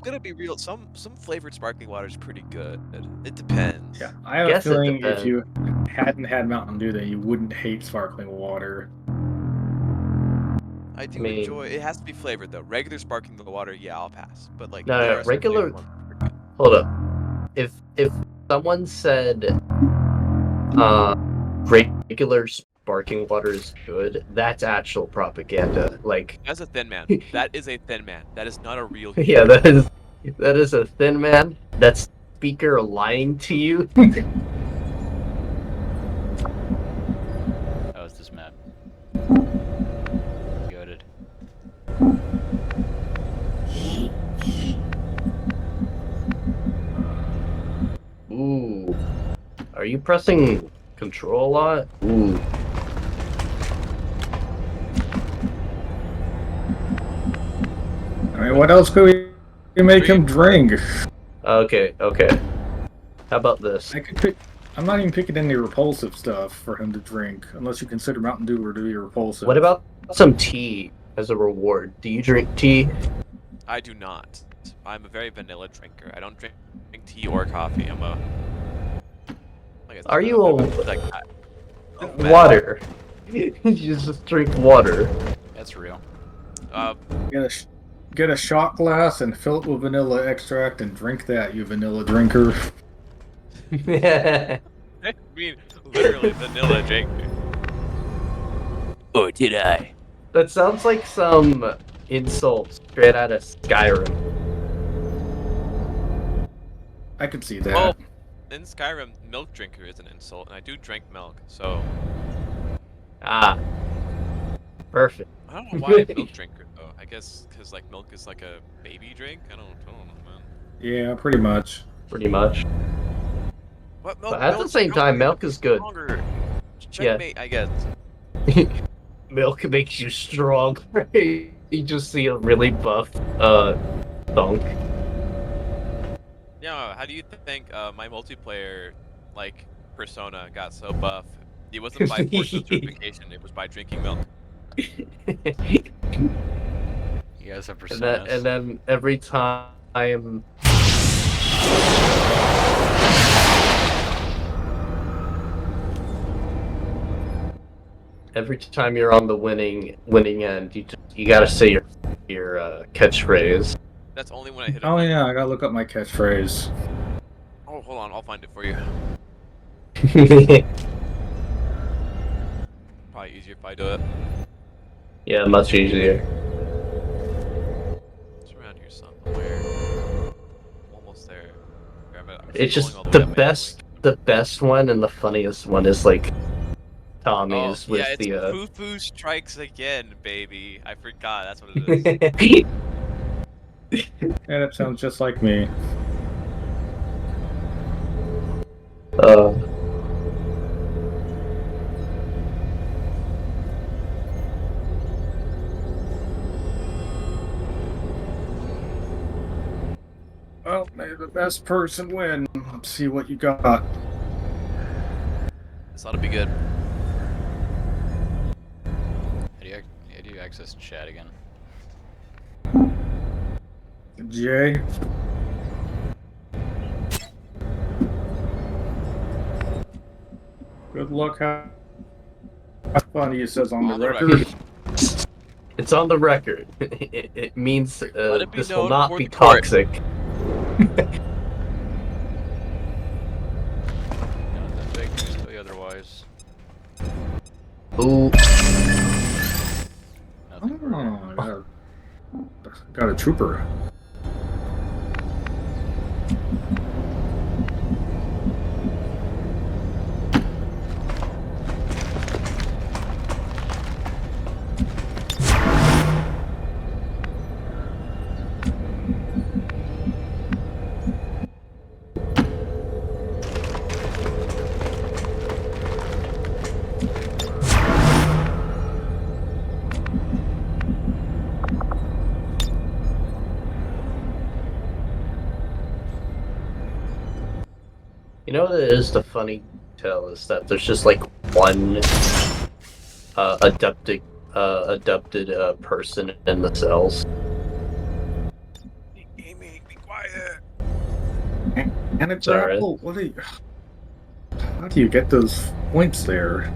gonna be real. Some flavored sparkling water is pretty good. It depends. Yeah, I have a Guess it feeling if depends. you hadn't had Mountain Dew, that you wouldn't hate sparkling water. I I do mean, enjoy. It has to be flavored though. Regular sparkling water, yeah, I'll pass. But like no, there no, are some regular. flavored ones that are good. Hold up. If someone said uh regular sparkling water is good, that's actual propaganda. Like, That's a thin man. That is a thin man. That is not a real human. yeah, that is a thin man. That's speaker lying to you. How is this map? Goated. Ooh. Are you pressing control a lot? Ooh. I mean, what else could we make him drink? Okay, okay. How about this? I could pick. I'm not even picking any repulsive stuff for him to drink, unless you consider Mountain Dew to be repulsive. What about some tea as a reward? Do you drink tea? I do not. I'm a very vanilla drinker. I don't drink tea or coffee. I'm a. I guess Are I'm you a like water? You just drink water. That's real. Get a shot glass and fill it with vanilla extract and drink that, you vanilla drinker. I mean, literally vanilla drinker. Or did I? That sounds like some insult straight out of Skyrim. I could see that. Well, in Skyrim, milk drinker is an insult, and I do drink milk, so. Ah, perfect. I don't know why milk drinker though. I guess because like milk is like a baby drink. I don't know, man. Yeah, pretty much. Pretty much. What milk? But at the same time, milk is good. Stronger. Checkmate, I guess. Milk makes you strong. You just see a really buff thunk. Yeah, how do you think my multiplayer like persona got so buff? It wasn't by force of certification. It was by drinking milk. You guys have And personas. then every time you're on the winning end, you gotta say your catchphrase. That's only when I hit a Oh win. yeah, I gotta look up my catchphrase. Oh, hold on, I'll find it for you. Probably easier if I do it. Yeah, much easier. It's around here somewhere. Almost there. It's just the best one and the funniest one is like Tommy's with yeah, the it's Foo Strikes Again, baby. I forgot, that's what it is. Yeah, that sounds just like me. Well, may the best person win. Let's see what you got. This ought to be good. How do you access chat again? Jay. Good luck. How funny it says on the record. It's on the record. It means this will not be toxic. Otherwise. Ooh. Oh, got a trooper. You know what it is the funny tell is that there's just like one adopted person in the cells. Gaming, And a Sorry. grapple. What are you? How do you get those points there?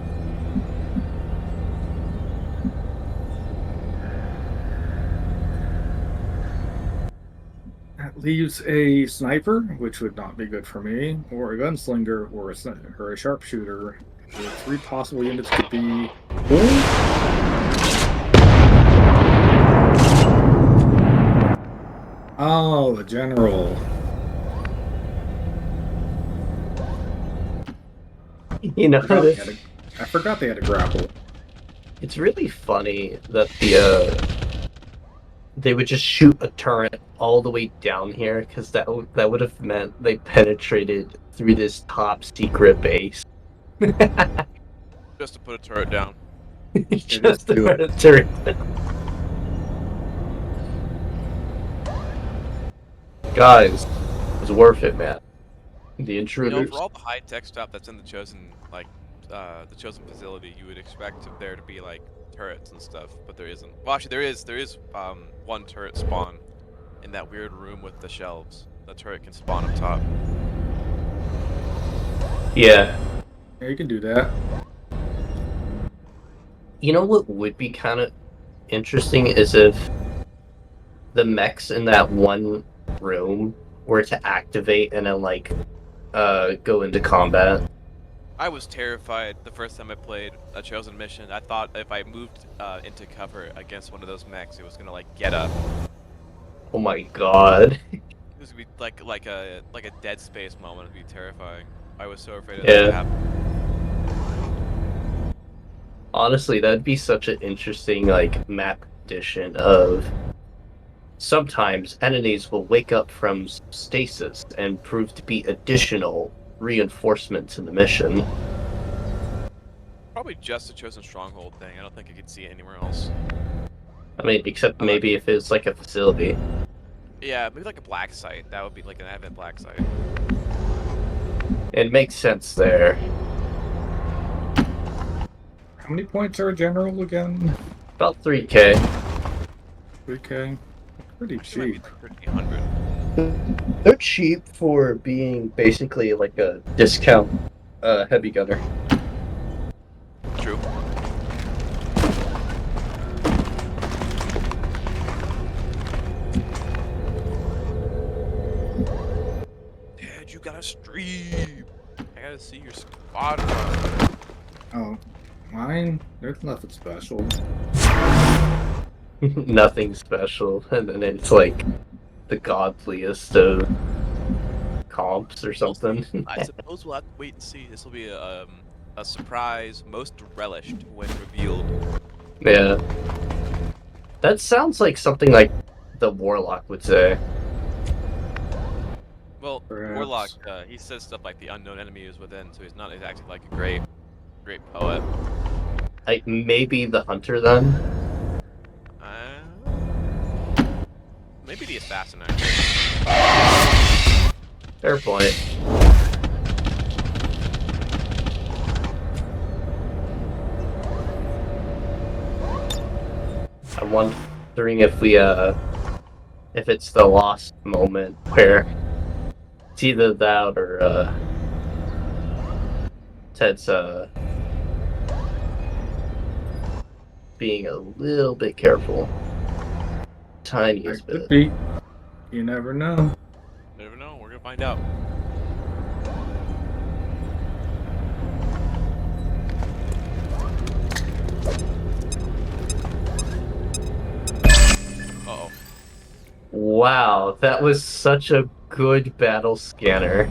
That leaves a sniper, which would not be good for me, or a gunslinger, or a sharpshooter. The three possible units could be. Oh, the general. You know, I forgot they had a grapple. it's really funny that they would just shoot a turret all the way down here because that would have meant they penetrated through this top secret base. Just to put a turret down. Just to do put it. a turret down. Guys, it's worth it, man. The You know, intruders. for all the high tech stuff that's in the chosen, the chosen facility, you would expect there to be like turrets and stuff, but there isn't. Well, actually, there is one turret spawn in that weird room with the shelves. The turret can spawn up top. Yeah. Yeah, you can do that. You know what would be kind of interesting is if the mechs in that one room were to activate and then like go into combat. I was terrified the first time I played a chosen mission. I thought if I moved into cover against one of those mechs, it was gonna like get up. Oh my god. It was gonna be like a Dead Space moment. It'd be terrifying. I was so afraid of Yeah. that to happen. Honestly, that'd be such an interesting like map addition of sometimes enemies will wake up from stasis and prove to be additional reinforcements in the mission. Probably just a chosen stronghold thing. I don't think I could see it anywhere else. I mean, except maybe if it's like a facility. Yeah, maybe like a black site. That would be like an advent black site. It makes sense there. How many points are a general again? About 3K. 3K. Pretty Actually, cheap. might be like 1300. They're cheap for being basically like a discount heavy gunner. True. Dad, you gotta stream. I gotta see your spot. Oh, mine? There's nothing special. Nothing special, and then it's like the godliest of comps or something. I suppose we'll have to wait and see. This will be a surprise, most relished when revealed. Yeah. That sounds like something like the Warlock would say. Well, Perhaps. Warlock, he says stuff like the unknown enemy is within, so he's not exactly like a great poet. Like maybe the Hunter then? Maybe the assassin actually. Fair point. I'm wondering if if it's the lost moment where it's either that or Ted's being a little bit careful. Tiniest That could bit. be. You never know. Never know. We're gonna find out. Uh-oh. Wow, that was such a good battle scanner.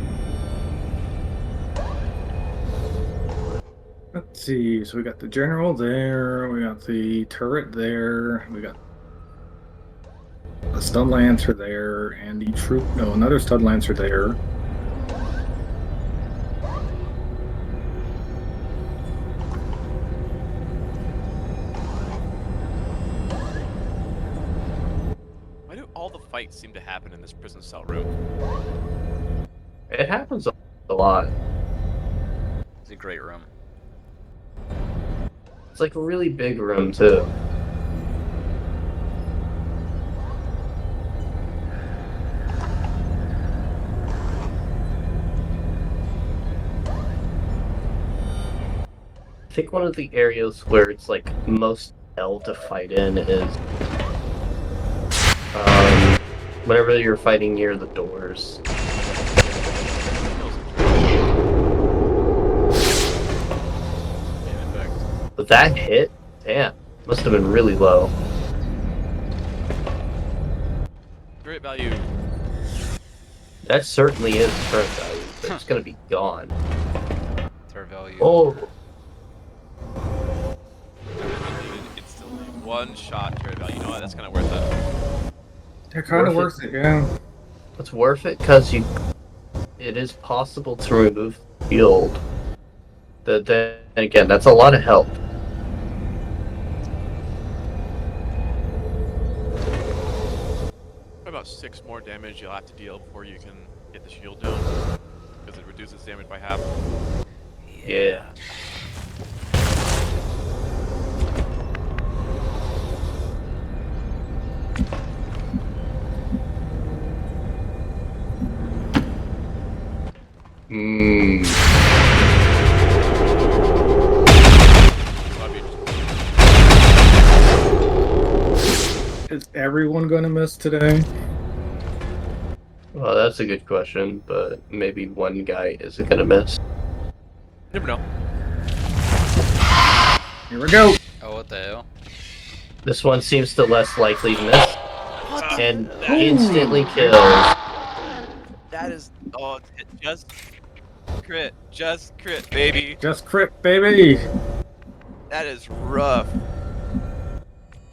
Let's see. So we got the general there. We got the turret there. We got a stun lancer there, and the troop. No, another stun lancer there. Why do all the fights seem to happen in this prison cell room? It happens a lot. It's a great room. It's like a really big room too. think one of the areas where it's like most hell to fight in is whenever you're fighting near the doors. But that hit, damn, must have been really low. Great value. That certainly is turret value, but it's gonna be gone. Turret value. Oh, Instantly. One shot turret value. You know what? That's kind of worth it. They're kind of Worth worth it, yeah. it's worth it because it is possible to remove the field. Then again, that's a lot of help. About 6 more damage you'll have to deal before you can get the shield down, because it reduces damage by half. Yeah. Hmm. Is everyone gonna miss today? Well, that's a good question, but maybe one guy isn't gonna miss. Never know. Here we go. Oh, what the hell? This one seems the less likely to miss, What the? and That, instantly kills. that is. Oh, just crit. Just crit, baby. Just crit, baby. That is rough.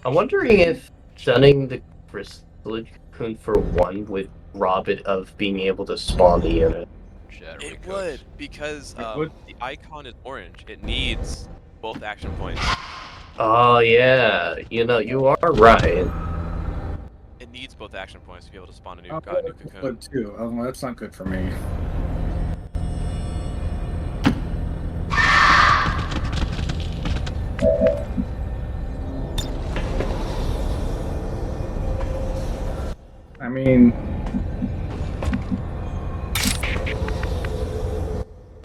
I'm wondering if stunning the chrysalid cocoon for one would rob it of being able to spawn the unit. Shit, It would, because It would. the icon is orange. It needs both action points. Oh yeah, you know, you are right. It needs both action points to be able to spawn a new, Oh, new cocoon. but too. Oh, that's not good for me. I mean,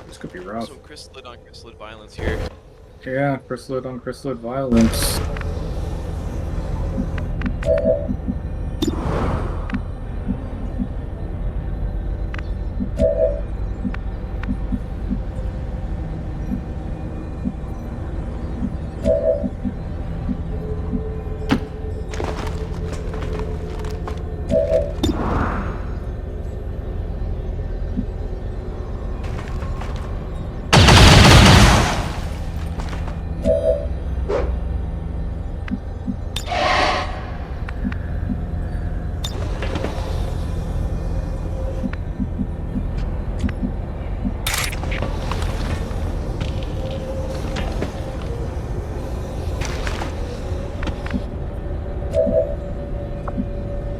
this could be rough. So chrysalid on chrysalid violence here. Yeah, chrysalid on chrysalid violence.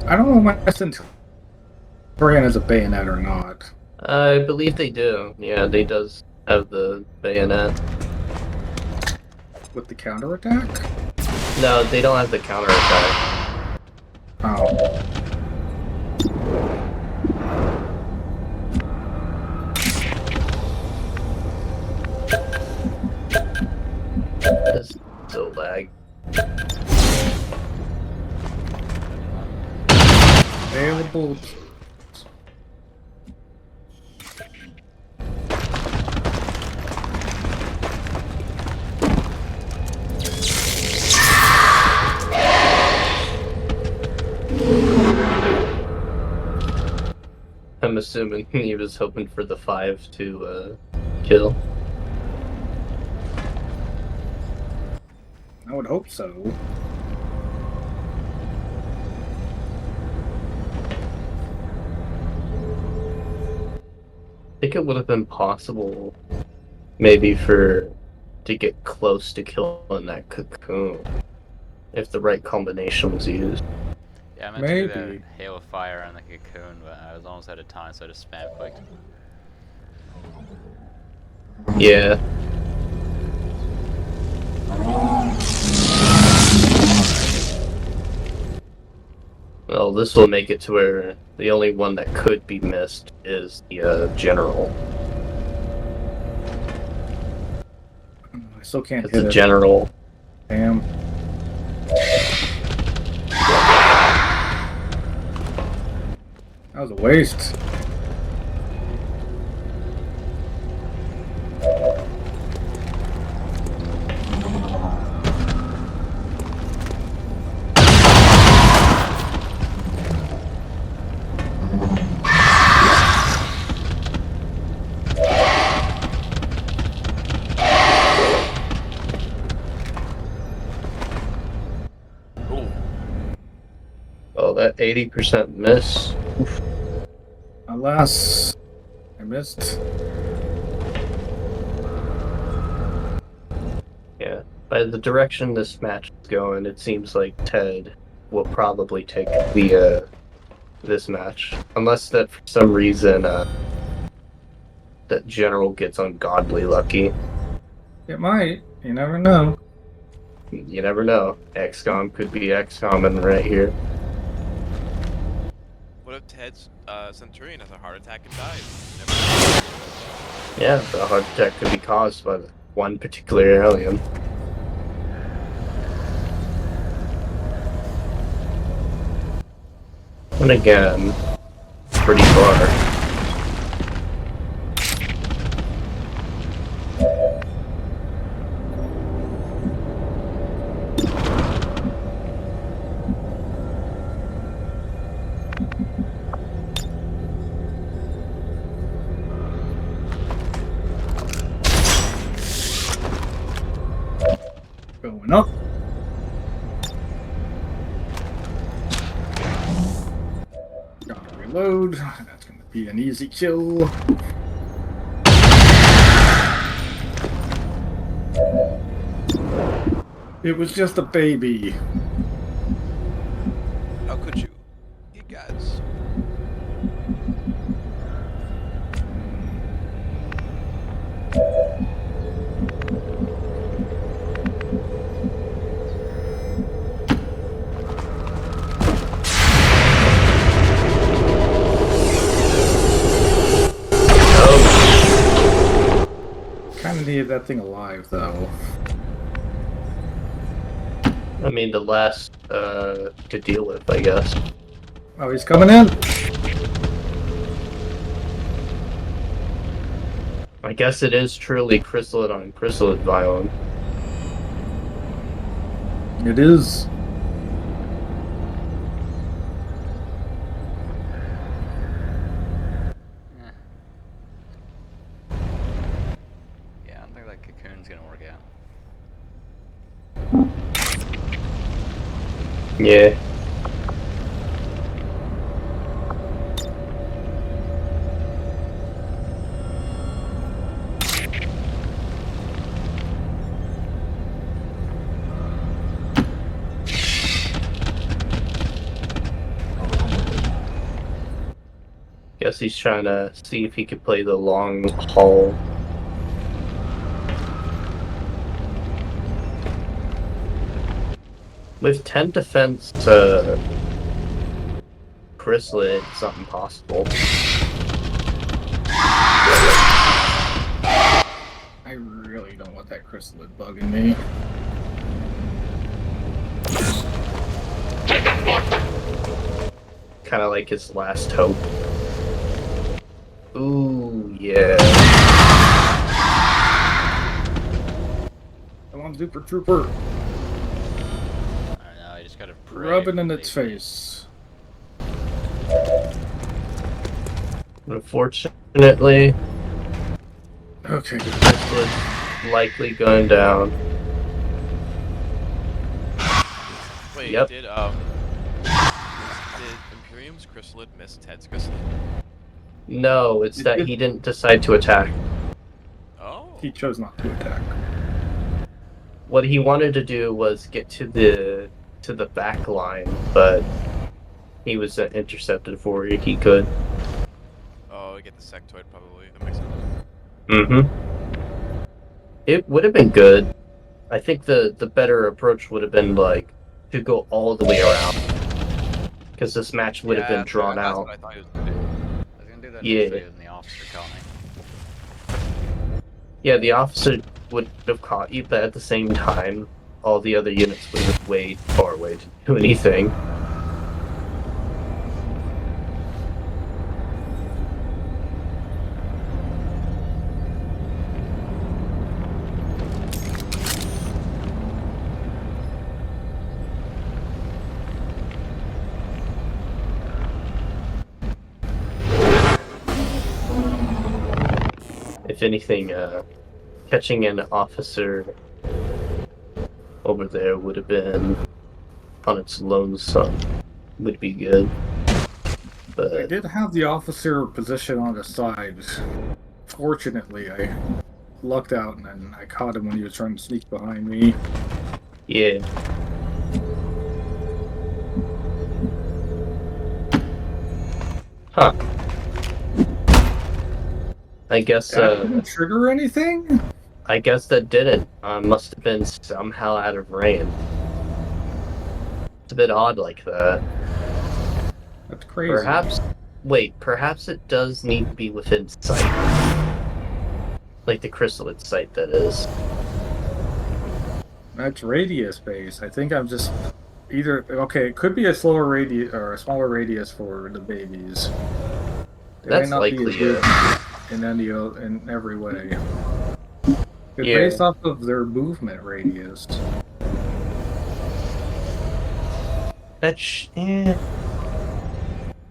I don't know if my Centurion has a bayonet or not. I believe they do. Yeah, they does have the bayonet. With the counterattack? No, they don't have the counterattack. Oh. That's so lag. Available. I'm assuming he was hoping for the 5 to kill. I would hope so. I think it would have been possible, maybe to get close to killing that cocoon, if the right combination was used. Yeah, I meant to do Maybe. that hail of fire on the cocoon, but I was almost out of time, so I just spam clicked. Yeah. Well, this will make it to where the only one that could be missed is the general. I Still can't It's hit a it. general. Damn. That was a waste. Ooh. Oh, that 80% miss. Alas, I missed. Yeah. By the direction this match is going, it seems like Ted will probably take the this match, unless that for some reason that general gets ungodly lucky. It might. You never know. You never know. XCOM could be XCOM right here. What if Ted's Centurion has a heart attack and dies? You never know. Yeah, the heart attack could be caused by one particular alien. And again, pretty far. Going up. Gotta reload. That's gonna be an easy kill. It was just a baby. How could you? You guys. Kinda needed that thing alive, though. I mean, the last to deal with, I guess. Oh, he's coming in. I guess it is truly chrysalid on chrysalid biome. It is. Yeah, I don't think that cocoon's gonna work out. Yeah. Guess he's trying to see if he could play the long haul. With 10 defense chrysalid, it's not impossible. I really don't want that chrysalid bugging me. Kind of like his last hope. Ooh, yeah. Come on, Super Trooper. I don't know, I just gotta pray. Rubbing for in the its baby. face. Unfortunately, Okay, good. chrysalid's likely going down. Wait, Yep. did Imperium's chrysalid miss Ted's chrysalid? No, it's that he didn't decide to attack. Oh. He chose not to attack. What he wanted to do was get to the back line, but he was intercepted before he could. Oh, I get the sectoid probably. That makes sense. Mm-hmm. It would have been good. I think the better approach would have been like to go all the way around, because this match would have been drawn that's out. what I thought he was gonna do. I was gonna do that Yeah. instead in the officer colony. Yeah, the officer would have caught you, but at the same time, all the other units would have way far away to do anything. If anything, catching an officer over there would have been on its lonesome. Would be good. I But did have the officer position on the side. Fortunately, I lucked out and then I caught him when he was trying to sneak behind me. yeah. Huh. I guess That didn't trigger anything? I guess that didn't. Must have been somehow out of range. It's a bit odd like that. That's crazy. Perhaps it does need to be within sight. Like the chrysalid sight, that is. That's radius base. I think I'm just either okay. It could be a slower radius or a smaller radius for the babies. They That's might not likely, be as good in every way. It's Yeah. based off of their movement radius.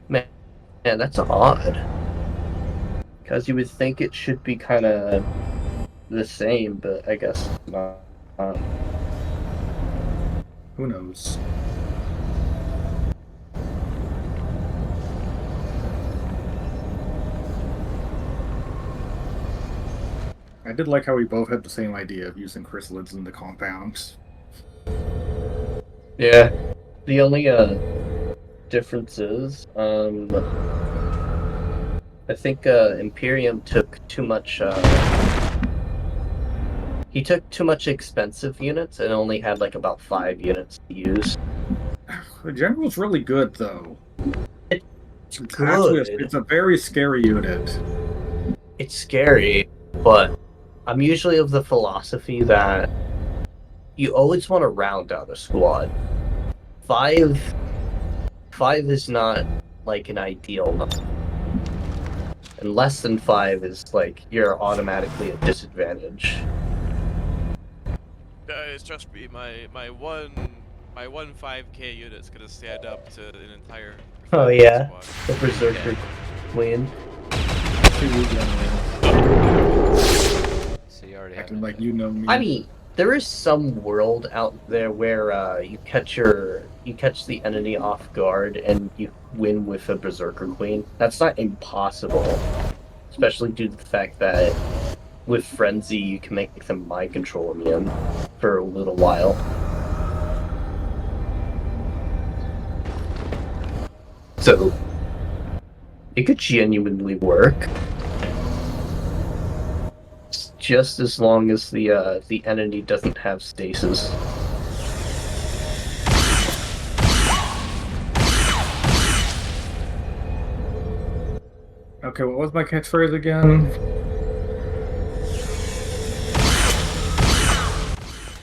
Man, that's odd. Because you would think it should be kind of the same, but I guess not. Who knows? I did like how we both had the same idea of using chrysalids in the compounds. Yeah. The only difference is, I think Imperium took too much. He took too much expensive units and only had like about 5 units to use. The general's really good, though. It's Actually, good. it's a very scary unit. It's scary, but I'm usually of the philosophy that you always want to round out a squad. 5 is not like an ideal number. And less than 5 is like you're automatically at disadvantage. Guys, trust me, my one 5K unit's gonna stand up to an entire. Oh yeah, squad. the Berserker Queen. So you already have Acting it. like you know me. I mean, there is some world out there where you catch the enemy off guard and you win with a Berserker Queen. That's not impossible, especially due to the fact that with Frenzy you can make them mind control immune for a little while. So it could genuinely work. Just as long as the entity doesn't have stasis. Okay, what was my catchphrase again?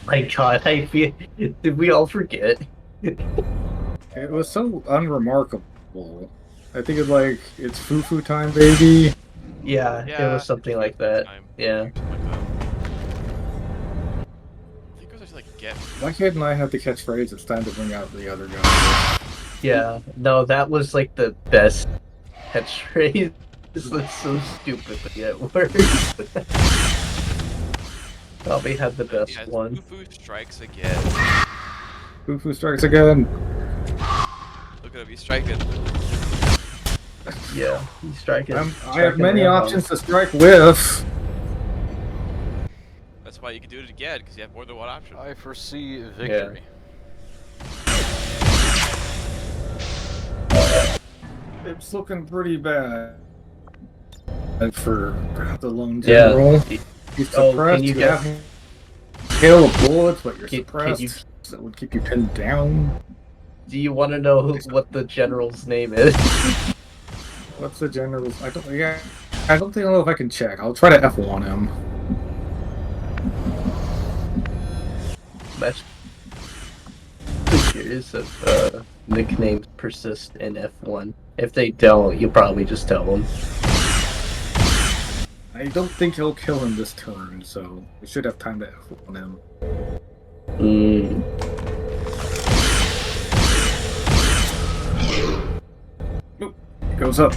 My God, I feel. Did we all forget? It was so unremarkable. I think it's foo-foo time, baby. Yeah, it was something like that. Yeah. Something like that. I think it was actually like get. My kid and I had the catchphrase. It's time to bring out the other guy. Yeah. No, that was like the best catchphrase. It's so stupid, but yeah, it works. Probably had the best Yeah, one. Foo strikes again. Foo-foo strikes again. Look at him, he's striking. Yeah, he's striking. I have many options to strike with. That's why you can do it again, because you have more than one option. I foresee victory. It's looking pretty bad. For the lone Yeah. general. He's Oh, suppressed. can you You get- have hail of bullets, but you're Can suppressed. you- That would keep you pinned down. Do you want to know what the general's name is? What's the general's? I don't know if I can check. I'll try to F1 him. That's I'm curious if nicknames persist in F1. If they don't, you'll probably just tell them. I don't think he'll kill him this turn, so we should have time to F1 him. Oop, it goes up.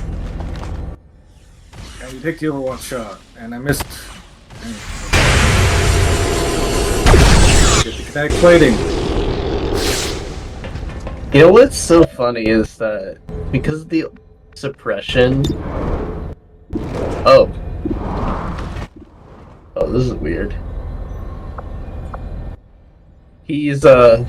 And you take the Overwatch shot, and I missed. Get the kinetic plating. You know what's so funny is that because of the suppression. Oh, this is weird. He's still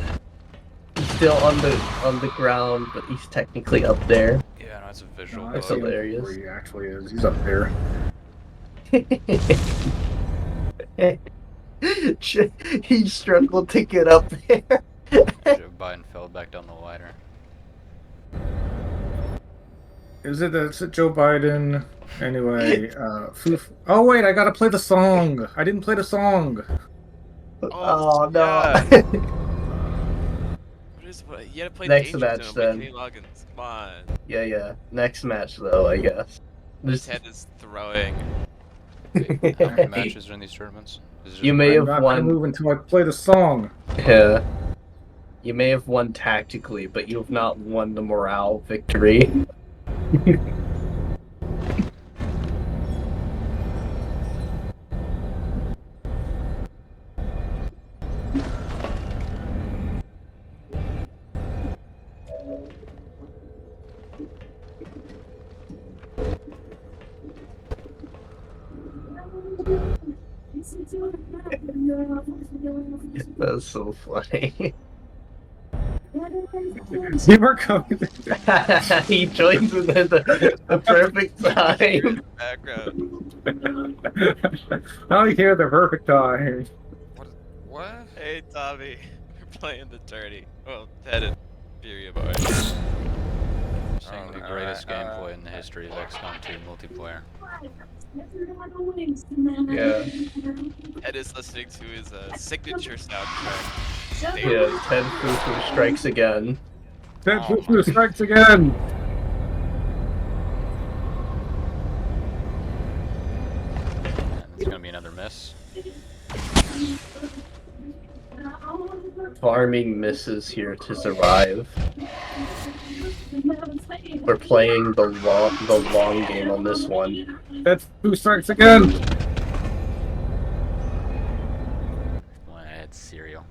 on the ground, but he's technically up there. Yeah, no, it's a visual No, I bug. see him hilarious. where he actually is. He's up there. He struggled to get up there. Joe Biden fell back down the ladder. Is it Joe Biden? Anyway, oh wait, I gotta play the song. I didn't play the song. Oh no. yeah. You gotta play Next the match, intro then. Kenny Loggins. Come on. Yeah. Next match though, I guess. His head is throwing. How many matches are in these tournaments? Is it You just- may I'm have not gonna won. move until I play the song. Yeah. You may have won tactically, but you have not won the morale victory. That's so funny. You were coming. He joins within the perfect time. Background. Now you hear the perfect time. What? Hey Tommy, we're playing the tourney. Well, Ted and Fury boy. Saying the greatest gameplay in the history of XCOM 2 multiplayer. Yeah. Ted is listening to his signature soundtrack. Yeah, Ted Fufu strikes again. Ted Fufu strikes again. And it's gonna be another miss. Farming misses here to survive. We're playing the long game on this one. Ted Fufu strikes again. Well, I had cereal.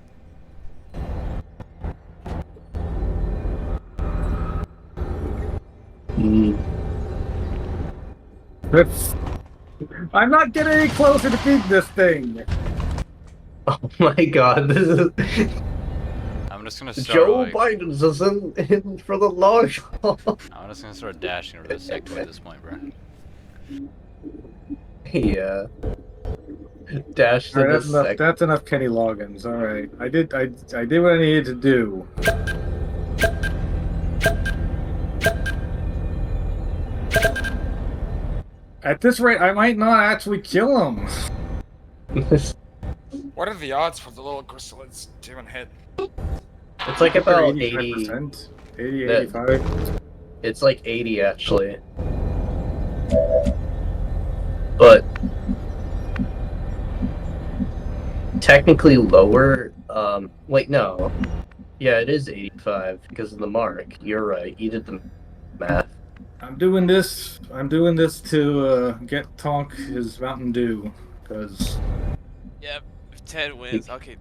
I'm not getting any closer to beating this thing. Oh my god, this is I'm just gonna start Joe like, Biden's is in for the long haul. I'm just gonna start dashing over the sector at this point, bro. Yeah. Dash to All right, the that's enough. sec. That's enough, Kenny Loggins. All right, I did what I needed to do. At this rate, I might not actually kill him. What are the odds for the little chrysalids to even hit? It's like about 80. 85%, 80, That- 85. It's like 80 actually. But technically lower. Wait, no. Yeah, it is 85 because of the mark. You're right. You did the math. I'm doing this to get Tonk his Mountain Dew, because Yep. If Ted wins, okay.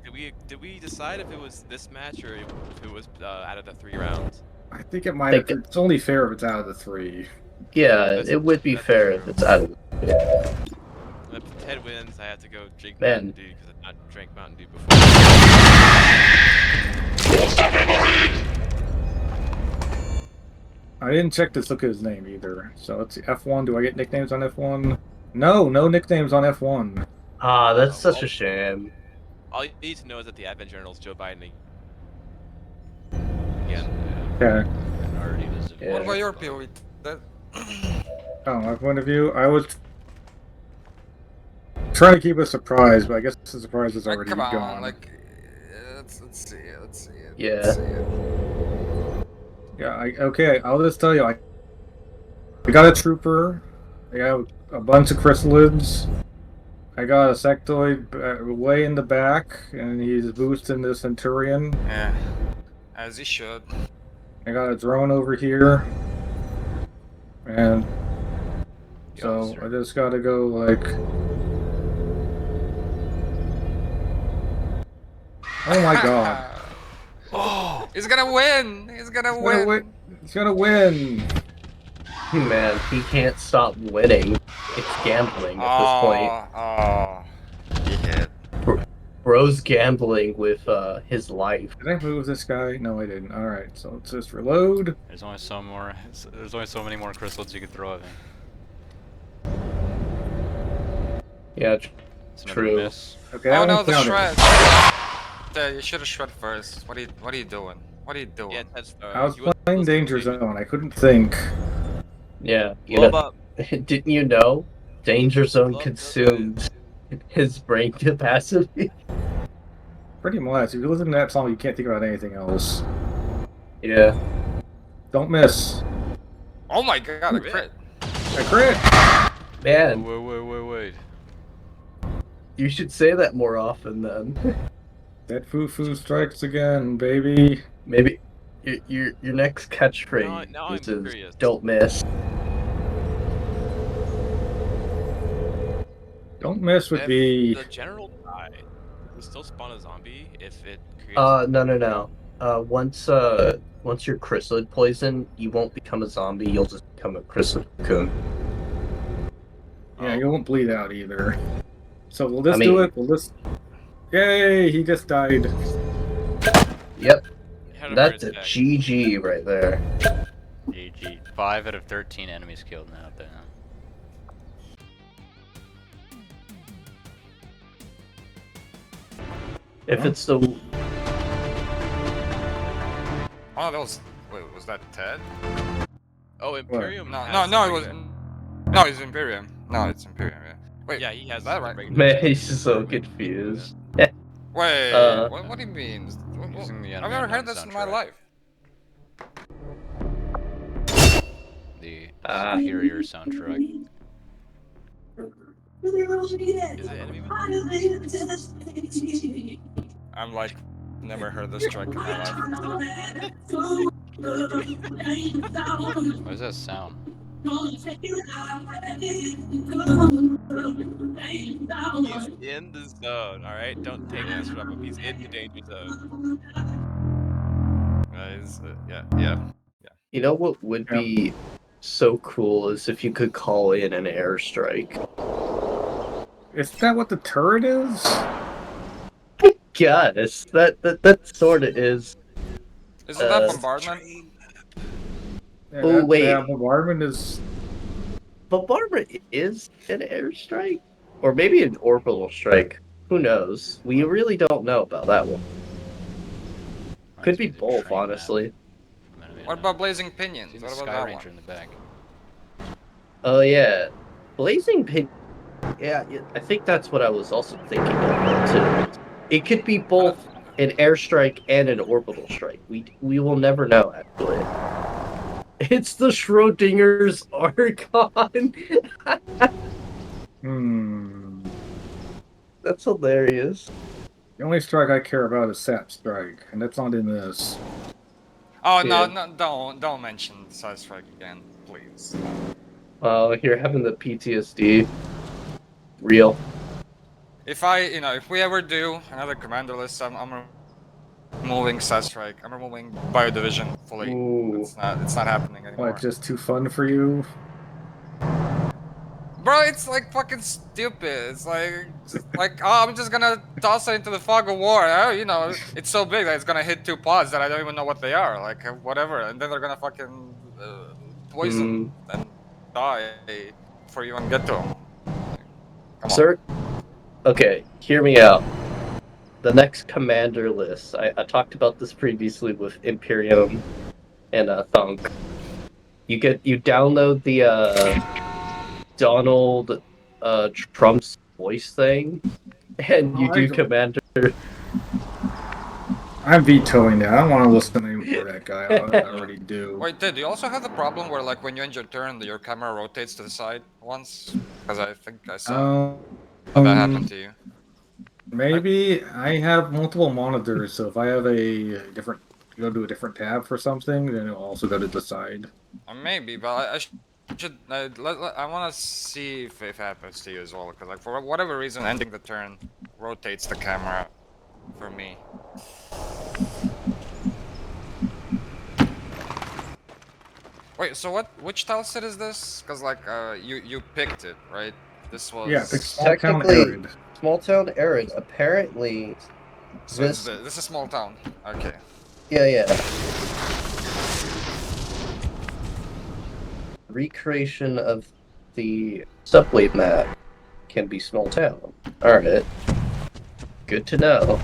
Did we decide if it was this match or if it was out of the 3 rounds? I think it might. It's only fair if it's out of the 3. Yeah, it would be fair if it's out of. If Ted wins, I have to go drink Man. Mountain Dew because I've not drank Mountain Dew before. I didn't check to look at his name either. So let's see. F1. Do I get nicknames on F1? No nicknames on F1. Ah, that's such a shame. All you need to know is that the Advent Journal's Joe Biden again. Okay. Minority visitor. Yeah. What about your POE? That... Oh, my point of view, I was trying to keep a surprise, but I guess the surprise is Like, already come on, gone. like, let's see it. Let's see it. Yeah. Let's see it. Yeah, okay, I'll just tell you, I got a trooper, I got a bunch of chrysalids, I got a sectoid way in the back, and he's boosting the Centurion. Yeah, as he should. I got a drone over here, and so officer. I just gotta go like. Oh my god! Oh, he's gonna win. He's gonna He's win. gonna win! He's gonna win! Man, he can't stop winning. It's gambling at this point. Oh, he hit. Bro's gambling with his life. Did I move this guy? No, I didn't. All right, so let's just reload. There's only so more. There's only so many more chrysalids you can throw at me. Yeah, It's another true. miss. Okay, Oh that no, one the counted. shred. Yeah, you should have shred first. What are you doing? What are you doing? Yeah, that's. I was playing Danger Zone. I couldn't think. Yeah, you Blow know, up. didn't you know? Danger Zone Love consumed his brain capacity. Pretty much. If you listen to that song, you can't think about anything else. Yeah. Don't miss. Oh my god, a crit. A crit! Man, Wait. you should say that more often then. That foo-foo strikes again, baby. Maybe your next catchphrase Now I'm is curious. "Don't miss." Don't miss would If be. the general die, does it still spawn a zombie if it creates? No. Once you're chrysalid poison, you won't become a zombie. You'll just become a chrysalid cocoon. Yeah, Oh. you won't bleed out either. So we'll just I do mean- it. We'll just. Yay! He just died. Yep, Had a that's a heart attack. GG right there. GG. 5 out of 13 enemies killed now. There. If it's the Oh, that was. Wait, was that Ted? Oh, Imperium. No, has no, it was. regular- No, it's Imperium. No, it's Imperium. Yeah. Wait, Yeah, he has is that the right? regular man, attack. he's so confused. Wait, Uh, what do you mean? Using the I've Enemy never Unknown heard this in my soundtrack. life. The Ah. superior soundtrack. Is it enemy? I'm like, never heard this track in my life. What is that sound? He's in the zone. All right, don't take this from him. He's in the danger zone. Guys, yeah. You know what would be so cool is if you could call in an airstrike. Is that what the turret is? Yes, that sort of is. Isn't that bombardment? Yeah, Oh, wait. Yeah, bombardment is. Bombardment is an airstrike, or maybe an orbital strike. Who knows? We really don't know about that one. Could Reminds be me of the both, train map honestly. from Enemy What Unknown. about Blazing Pinions? See the What Sky about that Ranger one? in the back. Oh yeah, Blazing Pin. Yeah, I think that's what I was also thinking of too. It could be both an airstrike and an orbital strike. We will never know actually. It's the Schrodinger's Archon. That's hilarious. The only strike I care about is Sap Strike, and that's not in this. Oh Yeah. no! Don't mention Side Strike again, please. Oh, you're having the PTSD. Real. If we ever do another commander list, I'm removing Side Strike. I'm removing Bio Division fully. Ooh. It's not happening anymore. What, just too fun for you? Bro, it's like fucking stupid. It's like oh, I'm just gonna toss it into the fog of war. Oh, it's so big that it's gonna hit 2 pods that I don't even know what they are. Like whatever, and then they're gonna fucking poison and die before you even get to them. Come on. Sir, okay, hear me out. The next commander list, I talked about this previously with Imperium and Thunk. You download the Donald Trump's voice thing, and you do commander. I'm vetoing that. I don't want to listen anymore to that guy. I already do. Wait, do you also have the problem where, like, when you end your turn, your camera rotates to the side once? Because I think I saw that happen to you. Maybe I have multiple monitors, so if I have a different, go to a different tab for something, then it'll also go to the side. Maybe, but I should. I want to see if it happens to you as well. Because, like, for whatever reason, ending the turn rotates the camera for me. Wait, so which tile set is this? Because, like, you picked it, right? This was... Yeah, pick small town Technically, arid. small town arid. Apparently, So this. this is a small town. Okay. Yeah. Recreation of the subway map can be small town. Alright. Good to know.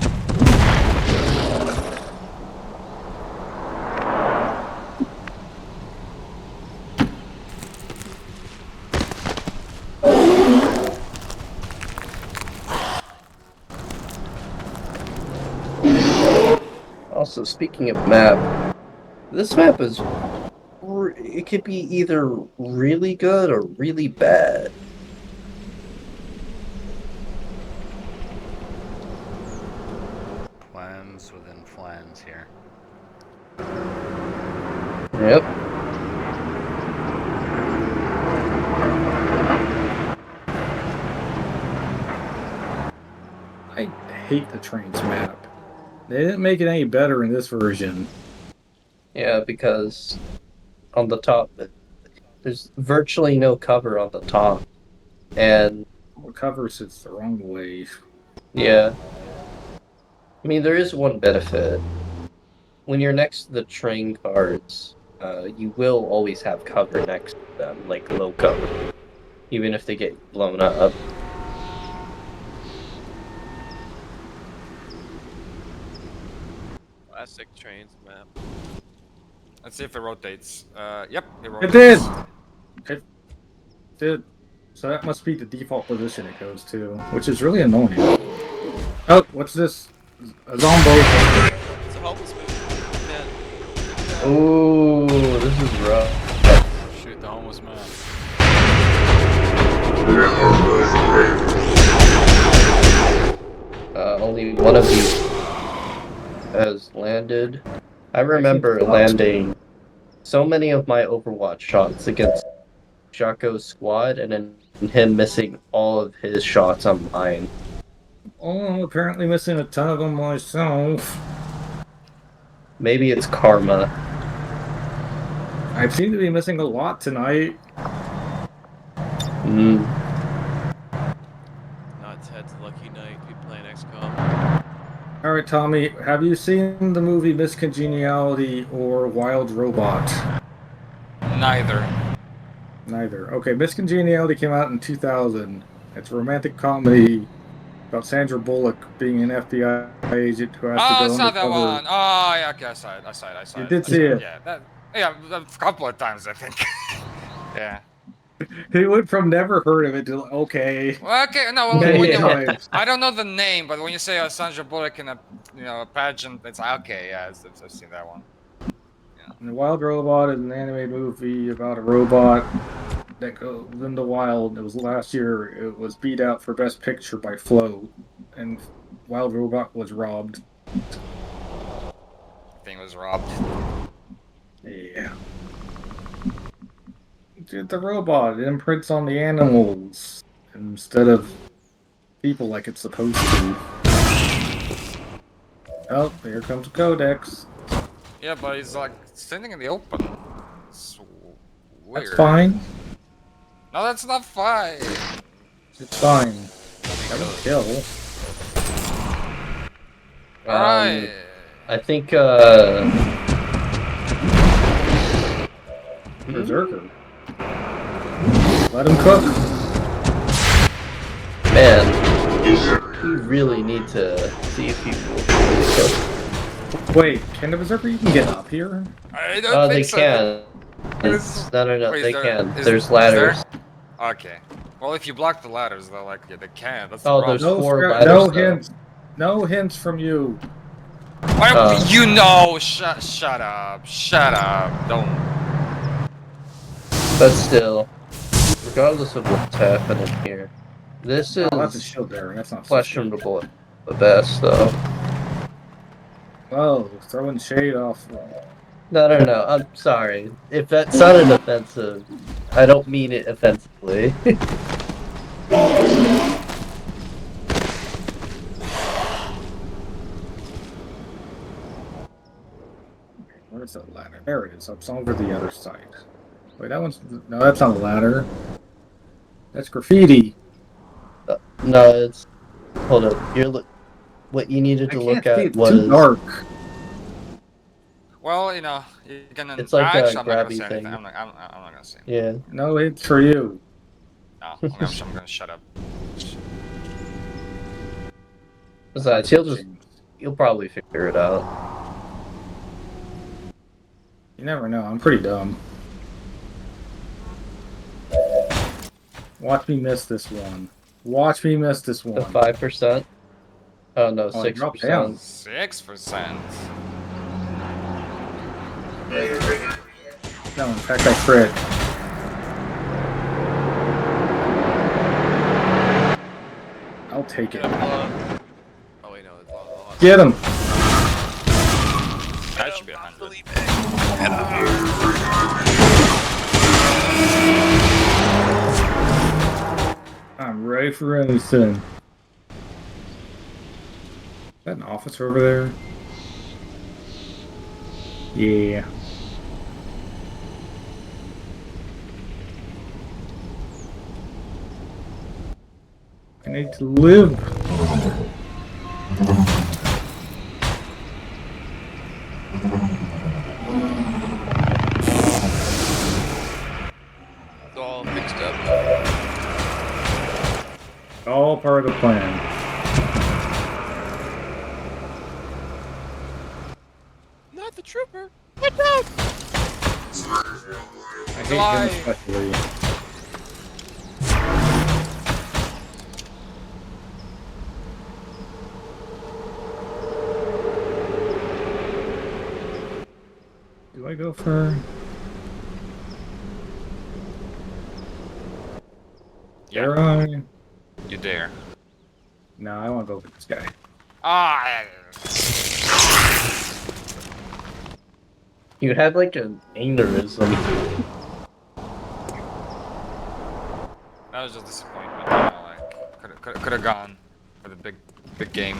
Also, speaking of map, this map is... It could be either really good or really bad. Plans within plans here. Yep. I hate the trains map. They didn't make it any better in this version. Yeah, because on the top, there's virtually no cover on the top. And, The cover sits the wrong way. yeah. I mean, there is one benefit. When you're next to the train cars, you will always have cover next to them, like low cover. Even if they get blown up. Classic trains map. Let's see if it rotates. Yep, it It rotates. did! It did. So that must be the default position it goes to, which is really annoying. Oh, what's this? A zombie. It's a homeless man. Ooh, this is rough. Shoot the homeless man. Only one of these has landed. I remember landing so many of my Overwatch shots against Jocko's squad and then him missing all of his shots on mine. Oh, I'm apparently missing a ton of them myself. Maybe it's karma. I seem to be missing a lot tonight. Not Ted's lucky night. Be playing XCOM. Alright, Tommy, have you seen the movie Miss Congeniality or Wild Robot? Neither. Neither. Okay, Miss Congeniality came out in 2000. It's a romantic comedy about Sandra Bullock being an FBI agent who has to Oh, go it's not that undercover. one. Oh, yeah, okay, I saw it. You did see it. Yeah, a couple of times, I think. Yeah. He went from never heard of it to okay. Well, okay, no, well, Many when you, times. I don't know the name, but when you say Sandra Bullock in a pageant, it's like, okay, yeah, I've seen that one. And the Wild Robot is an animated movie about a robot that goes in the wild. It was last year. It was beat out for Best Picture by Flow, and Wild Robot was robbed. Thing was robbed. Yeah. Dude, the robot, it imprints on the animals instead of people like it's supposed to. Oh, here comes Codex. Yeah, but he's like standing in the open. It's weird. That's fine. No, that's not fine. It's fine. That would kill. Alright. I think, Berserker. Let him cook. Man, you really need to see if you Wait, can the Berserker even get up here? I don't they think so. can. No, Wait, they is there- can. is- There's is ladders. there? Okay. Well, if you block the ladders, though, like, yeah, they can. That's Oh, the there's problem. No, four no ladders, though. hints. No hints from you. You know, shut up, don't. But still, regardless of what's happening here, this Oh, that's a is shield there. That's not so questionable at the best, though. Oh, throwing shade off. No, I'm sorry. If that sounded offensive, I don't mean it offensively. Where's that ladder? There it is. It's over the other side. Wait, that one's no. That's not a ladder. That's graffiti. No, it's hold up. What you needed I to can't look see. at It's was too dark. Well, you know, you can. It's like a actually, I'm not gonna grabby say anything. thing. I'm not gonna say. yeah. No, it's for you. No, I'm gonna shut up. Besides, you'll probably figure it out. You never know. I'm pretty dumb. Watch me miss this one. Watch me miss this The one. 5%. Oh no, Oh, it dropped 6%. down. 6%. No, in fact, I crit. I'll take it. Oh wait, no, it's lost. Get him! That should be 100. I'm ready for anything. Is that an officer over there? Yeah. I need to live. It's all mixed up. All part of the plan. Not the trooper. What out! I hate him especially. Do I go for? Yeah, Dare I? you dare. No, I want to go for this guy. Ah, You had like an aneurysm. that was just disappointment. You know, like could have gone for the big game.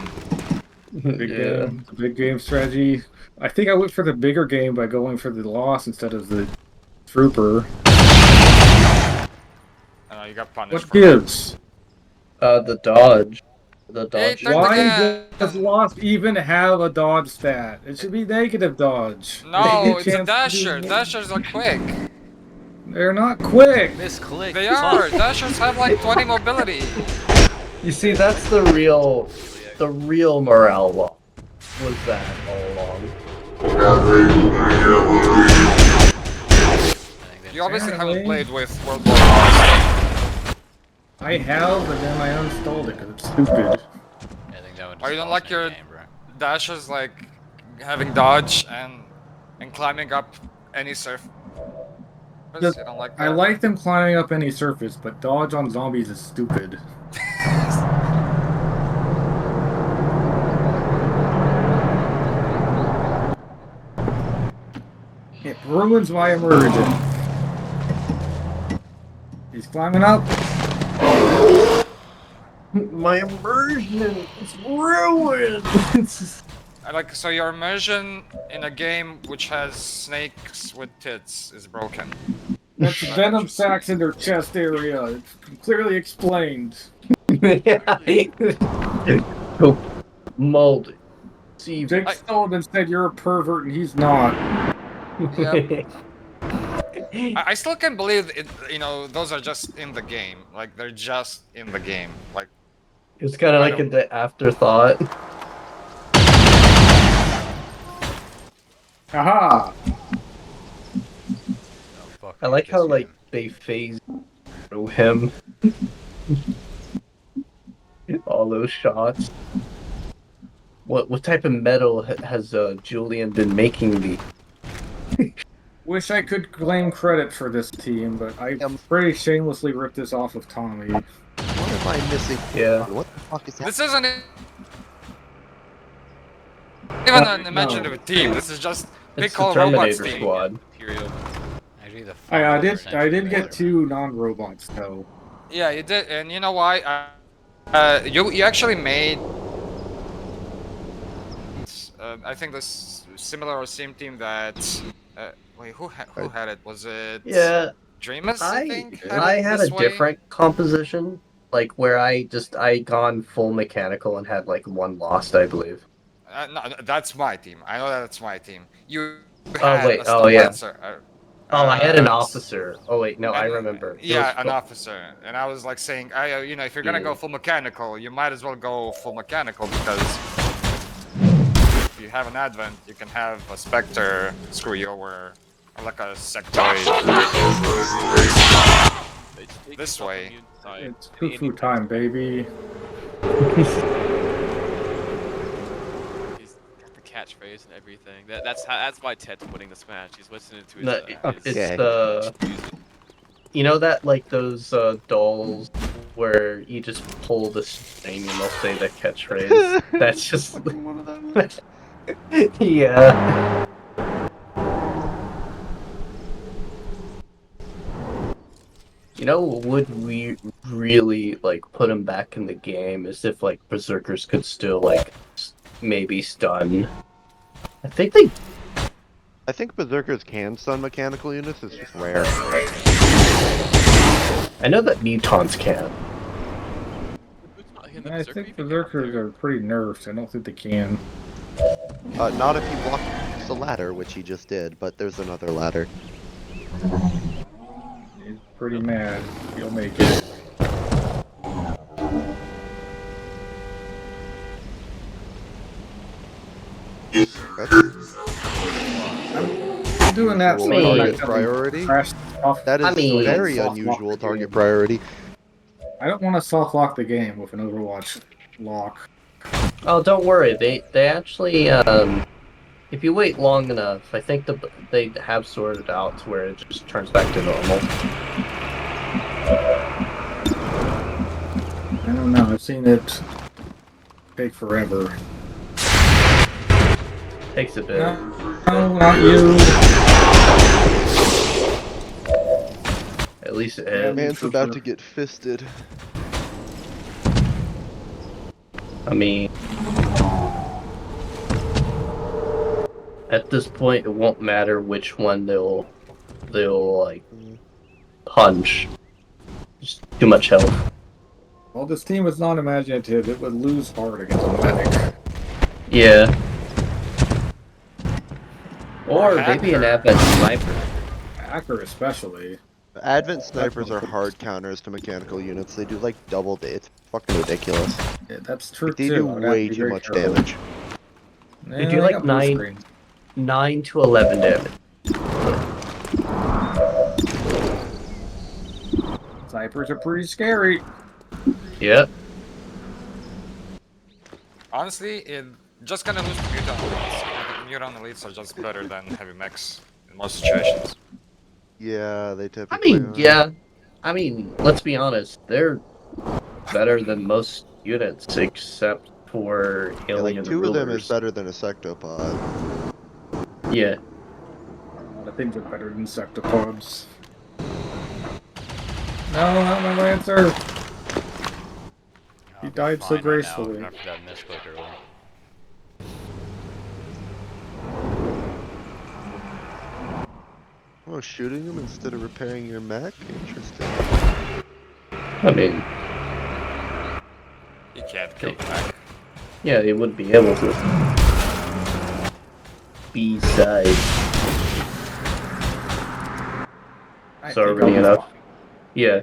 Big game, the big game strategy. I think I went for the bigger game by going for the loss instead of the trooper. I know you got punished. What for gives? The dodge. The dodge. Third Why again. does loss even have a dodge stat? It should be negative dodge. No, They get it's a chance to do dasher. more. Dashers are quick. They're not quick. Misclick. They are. Dashers have like 20 mobility. You see, that's the real morale loss. Was that all along? You obviously haven't Apparently. played with World War Lost. I have, but then I uninstalled it because it's stupid. I think that would Or you don't just like cost me your the game, bro. Dashers like having dodge and climbing up any surface. You Just- don't like I that? like them climbing up any surface, but dodge on zombies is stupid. It ruins my immersion. He's climbing up. My immersion is ruined. I like so your immersion in a game which has snakes with tits is broken. That's venom sacs in their chest area. It's clearly explained. Go moldy. See, Jake Sullivan said you're a pervert and he's not. Yep. I still can't believe it. You know, those are just in the game. Like they're just in the game. Like it's kind of like the afterthought. Haha! Oh, fuck I me, like this how game. like they phase through him. All those shots. What type of metal has Julian been making the? Wish I could claim credit for this team, but I pretty shamelessly ripped this off of Tommy. What am I missing? Yeah. What the fuck is that? This isn't even an imaginative team. This is just It's the pick all robots Terminator team. Squad. Imperial. Actually, the I did 5% get 2 non-robots though. Yeah, you did, and you know why? You actually made. I think this similar or same team that. Wait, who had it? Was it? Yeah, Dreamus, I think. I it had this a way? different composition, like where I gone full mechanical and had like 1 lost, I believe. No, that's my team. I know that's my team. You Oh, had wait, a oh, yeah. Lancer, Oh, I had an uh, officer. Oh wait, no, I and- remember. It Yeah, was an full- officer, and I was like saying, you know, if you're gonna go Yeah. full mechanical, you might as well go full mechanical because if you have an Advent, you can have a Spectre screw you over, or like a Sectoid. This way. It's Fufu time, baby. He's got the catchphrase and everything. That's why Ted's winning this match. He's listening to his. No, his it's Okay. the you know that like those dolls where you just pull the string and they'll say the catchphrase. That's just One of those. yeah. You know what would we really like put him back in the game is if like berserkers could still like maybe stun. I think they I think berserkers can stun mechanical units. It's just rare. I know that mutants can. I think berserkers are pretty nerfed. I don't think they can. Not if you block the ladder, which he just did. But there's another ladder. He's pretty mad. He'll make it. I'm doing that so I don't Target accidentally priority. crash off. That is I mean, very soft lock unusual the target game. priority. I don't want to soft lock the game with an Overwatch lock. Oh, don't worry. They actually if you wait long enough, I think they have sorted out to where it just turns back to normal. I don't know. I've seen it take forever. Takes a bit. No, not you. At least it Yeah, is. Man's about to get fisted. I mean, at this point, it won't matter which one they'll like punch. Just too much health. Well, this team is not imaginative. It would lose hard against a medic. Yeah. Or Hacker. maybe an Advent sniper. Hacker especially. Advent snipers are hard counters to mechanical units. They do like double day. It's fucking ridiculous. Yeah, that's true They too. do I'd have to way be too very much careful. damage. Yeah, They do I like got blue 9 screen. 9 to 11 damage. Snipers are pretty scary. Yep. Honestly, it just gonna lose to mutant elites. Mutant elites are just better than heavy mechs in most situations. Yeah, they I typically mean, are. yeah. I mean, let's be honest. They're better than most units except for Yeah, alien like 2 of them is rulers. better than a sectopod. Yeah. A lot of things are better than sectopods. No, not my Lancer. He died so Fine right now, gracefully. after that misclick earlier. Oh, shooting them instead of repairing your mech? Interesting. I mean, You can't kill the mech. yeah, they would be able to. B-side. I Sorry think I'll- enough. Yeah.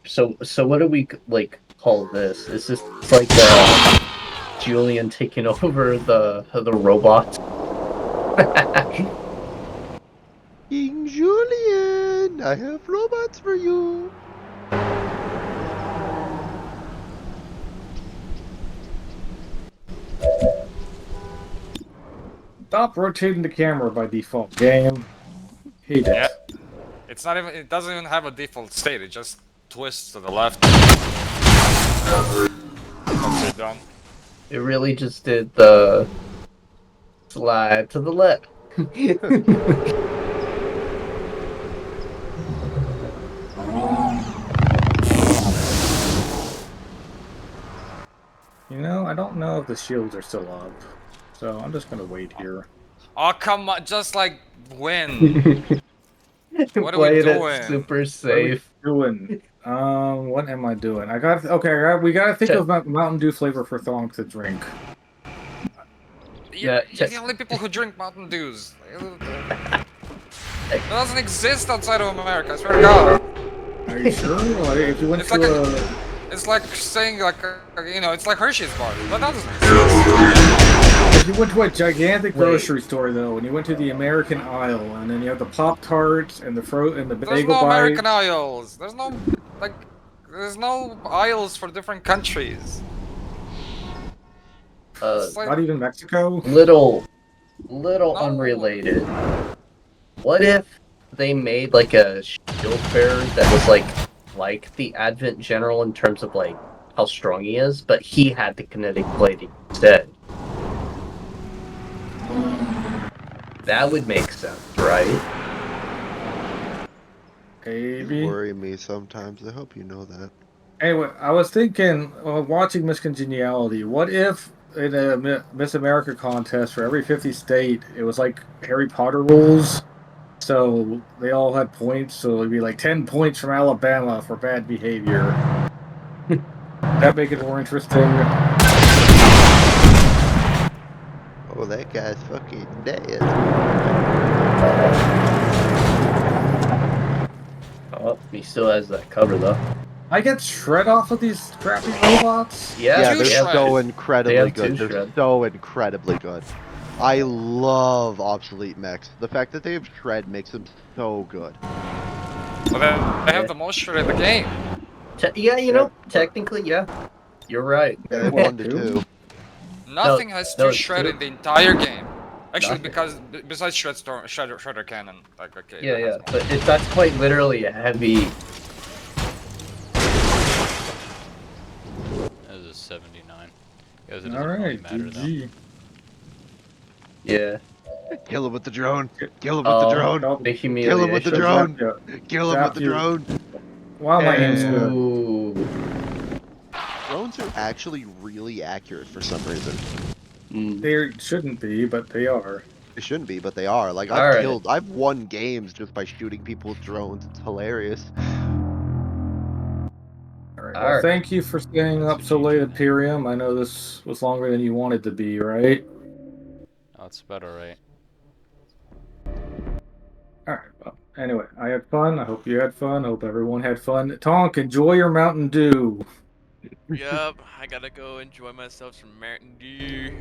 So what do we like call this? Is this like Julian taking over the robot? Ying. friend. I have robots for you. Stop rotating the camera by default, game. Hate it. Yeah. It's not even. It doesn't even have a default state. It just twists to the left. Once you're done. It really just did the slide to the left. You know, I don't know if the shields are still up, so I'm just gonna wait here. Oh come on! Just like win. What are we Played doing? it super What are we safe. doing? What am I doing? We gotta think of Mountain Dew flavor for Thonk to drink. You're the only people who drink Mountain Dews. It doesn't exist outside of America. I swear to God. Are you sure? Like, if you went It's to like it's like saying it's like Hershey's bar. But that doesn't exist. if you went to a gigantic grocery store though, and you went to the American aisle, and then you have the Pop Tarts and the bagel There's no bites. American aisles. There's no aisles for different countries. It's like, Not even Mexico. Little No. unrelated. What if they made like a shield bearer that was like the Advent General in terms of like how strong he is, but he had the kinetic blading instead? That would make sense, right? Maybe. You worry me sometimes. I hope you know that. Anyway, I was thinking, watching Miss Congeniality, what if in a Miss America contest for every 50 state, it was like Harry Potter rules? So they all had points, so it'd be like 10 points from Alabama for bad behavior. That'd make it more interesting. Oh, that guy's fucking dead. Oh, he still has that cover though. I get shred off of these crappy robots. Yeah, They're Two so shreds. incredibly They have good. two They're shreds. so incredibly good. I love obsolete mechs. The fact that they have shred makes them so good. Well, they have the most shred in the game. Yeah, you know, technically, yeah, you're right. Yeah, they have Well, 1 to 2. Nothing has no, two it's shred two. in the entire game. Actually, Nothing. because besides Shredder Cannon, like okay. Yeah, that yeah, has more. but that's quite literally a heavy. That was a 79. Guys, it doesn't All really right, matter though. GG. Yeah. Kill him with the drone. Kill him with the drone. Nope. The Kill him with the humiliation. drone. Kill him Zap with the you. drone. Wow, my aim's good. Ooh. Drones are actually really accurate for some reason. Mm. They shouldn't be, but they are. They shouldn't be, but they are. Like Alright. I've won games just by shooting people with drones. It's hilarious. All right. All Well, right. thank you for staying up so late, Imperium. I know this was longer than you wanted to be, right? Oh, it's about alright. All right. Well, anyway, I had fun. I hope you had fun. I hope everyone had fun. Tonk, enjoy your Mountain Dew. Yup, I gotta go enjoy myself some Mountain Dew.